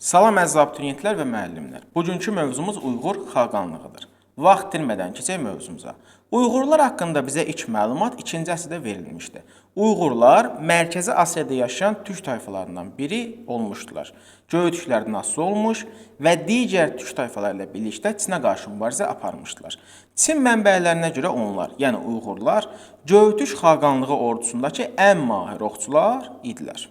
Salam əziz abituriyentlər və müəllimlər. Bugünkü mövzumuz Uyğur xaqanlığıdır. Vaxt itirmədən keçək mövzumuza. Uyğurlar haqqında bizə ilk məlumat 2-ci əsrdə verilmişdi. Uyğurlar Mərkəzi Asiyada yaşayan türk tayfalarından biri olmuşdular. Göytüklərdən asılı olmuş və digər türk tayfaları ilə birlikdə Çinə qarşı mübarizə aparmışdılar. Çin mənbələrinə görə onlar, yəni Uyğurlar, Göytük xaqanlığı ordusundakı ən mahir oxçular idilər.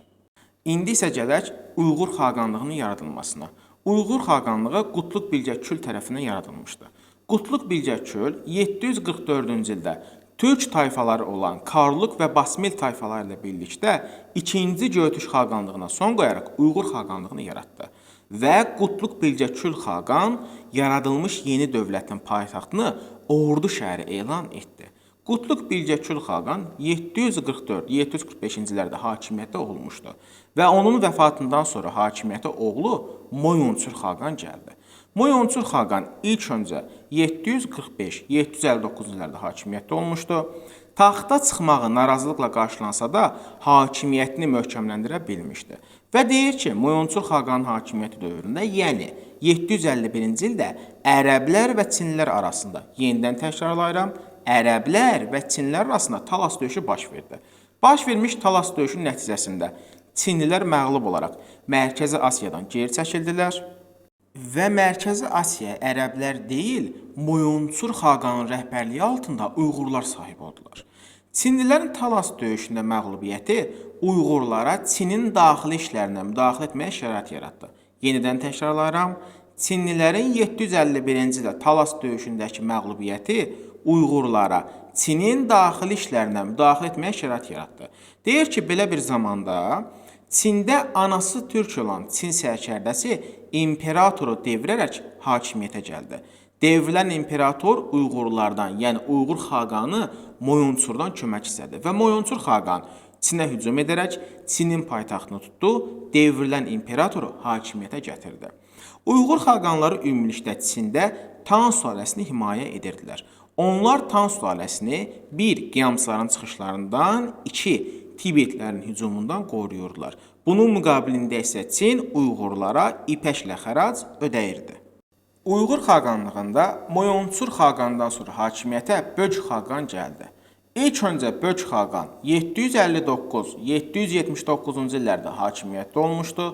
İndi isə gələk Uyğur xaqanlığının yaradılmasına. Uyğur xaqanlığı Qutluq Bilgəkül tərəfindən yaradılmışdı. Qutluq Bilgəkül 744-cü ildə türk tayfaları olan Karluq və Basmil tayfaları ilə birlikdə 2-ci Göytük xaqanlığına son qoyaraq Uyğur xaqanlığını yaratdı. Və Qutluq Bilgəkül xaqan yaradılmış yeni dövlətin paytaxtını Ordu şəhəri elan etdi. Qutluq Bilgəkül xaqan 744-745-ci illərdə hakimiyyətdə olmuşdu və onun vəfatından sonra hakimiyyətə oğlu Moyunçur xaqan gəldi. Moyunçur xaqan ilk öncə 745-759-cu illərdə hakimiyyətdə olmuşdu. Taxta çıxmağı narazılıqla qarşılansa da hakimiyyətini möhkəmləndirə bilmişdi. Və deyir ki, Moyunçur xaqanın hakimiyyəti dövründə, yəni 751-ci ildə ərəblər və çinlilər arasında, yenidən təkrarlayıram, ərəblər və çinlilər arasında Talas döyüşü baş verdi. Baş vermiş Talas döyüşünün nəticəsində çinlilər məğlub olaraq Mərkəzi Asiyadan geri çəkildilər və Mərkəzi Asiyaya ərəblər deyil, Moyunçur xaqanın rəhbərliyi altında Uyğurlar sahib oldular. Çinlilərin Talas döyüşündə məğlubiyyəti Uyğurlara Çinin daxili işlərinə müdaxilə etməyə şərait yaratdı. Yenidən təkrarlayıram, Çinlilərin 751-ci ildə Talas döyüşündəki məğlubiyyəti Uyğurlara Çinin daxili işlərinə müdaxilə etməyə şərait yaratdı. Deyir ki, belə bir zamanda Çində anası türk olan Çin sərkərdəsi imperatoru devirərək hakimiyyətə gəldi. Devrilən imperator Uyğurlardan, yəni Uyğur xaqanı Moyunçurdan kömək istədi və Moyunçur xaqan Çinə hücum edərək Çinin paytaxtını tutdu, devrilən imperatoru hakimiyyətə gətirdi. Uyğur xaqanları ümumilikdə Çində Tan sülaləsini himayə edirdilər. Onlar Tan sülaləsini 1. Qiyamçıların çıxışlarından, 2. Tibetlərin hücumundan qoruyurdular. Bunun müqabilində isə Çin Uyğurlara ipəklə xərac ödəyirdi. Uyğur xaqanlığında Moyunçur xaqandan sonra hakimiyyətə Böc xaqan gəldi. İlk öncə Böc xaqan 759-779-cu illərdə hakimiyyətdə olmuşdu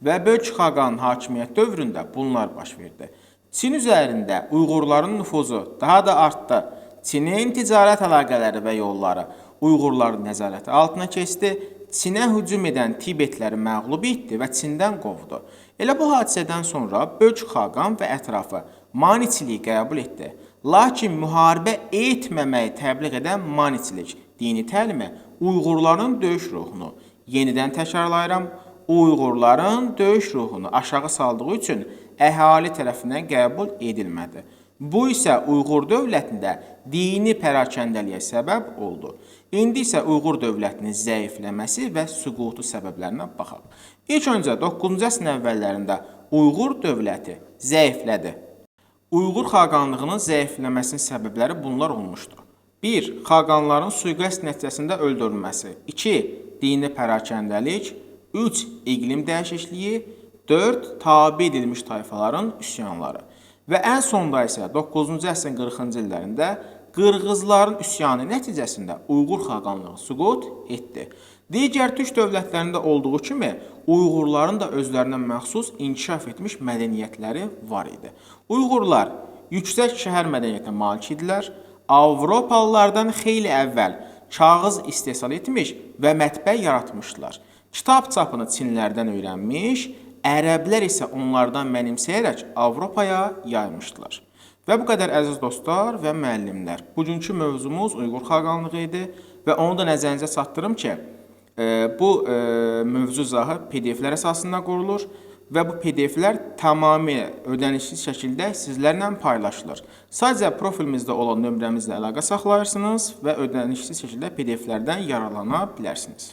və Böc xaqanın hakimiyyət dövründə bunlar baş verdi. Çin üzərində Uyğurların nüfuzu daha da artdı. Çinin ticarət əlaqələri və yolları Uyğurların nəzarəti altına keçdi. Çinə hücum edən Tibetləri məğlub etdi və Çindən qovdu. Elə bu hadisədən sonra Böc xaqan və ətrafı maniçiliyi qəbul etdi. Lakin müharibə etməməyi təbliğ edən maniçilik dini təlimi Uyğurların döyüş ruhunu, yenidən təkrarlayıram, Uyğurların döyüş ruhunu aşağı saldığı üçün əhali tərəfindən qəbul edilmədi. Bu isə Uyğur dövlətində dini pərakəndəliyə səbəb oldu. İndi isə Uyğur dövlətinin zəifləməsi və süqutu səbəblərinə baxaq. İlk öncə 9-cu əsrin əvvəllərində Uyğur dövləti zəiflədi. Uyğur xaqanlığının zəifləməsinin səbəbləri bunlar olmuşdur. 1. Xaqanların sui-qəsd nəticəsində öldürülməsi. 2. Dini pərakəndəlik. 3. İqlim dəyişikliyi. 4. Tabe edilmiş tayfaların üsyanları. Və ən sonda isə 9-cu əsrin 40-cı illərində Qırğızların üsyanı nəticəsində Uyğur xaqanlığı süqut etdi. Digər türk dövlətlərində olduğu kimi Uyğurların da özlərinə məxsus inkişaf etmiş mədəniyyətləri var idi. Uyğurlar yüksək şəhər mədəniyyətinə malik idilər. Avropalılardan xeyli əvvəl kağız istehsal etmiş və mətbəə yaratmışdılar. Kitab çapını Çinlərdən öyrənmiş, ərəblər isə onlardan mənimsəyərək Avropaya yaymışdılar. Və bu qədər əziz dostlar və müəllimlər. Bugünkü mövzumuz Uyğur xaqanlığı idi və onu da nəzərinizə çatdırım ki, bu mövzu izahı PDF-lər əsasında qurulur və bu PDF-lər tamamilə ödənişsiz şəkildə sizlərlə paylaşılır. Sadəcə profilimizdə olan nömrəmizlə əlaqə saxlayırsınız və ödənişsiz şəkildə PDF-lərdən yararlana bilərsiniz.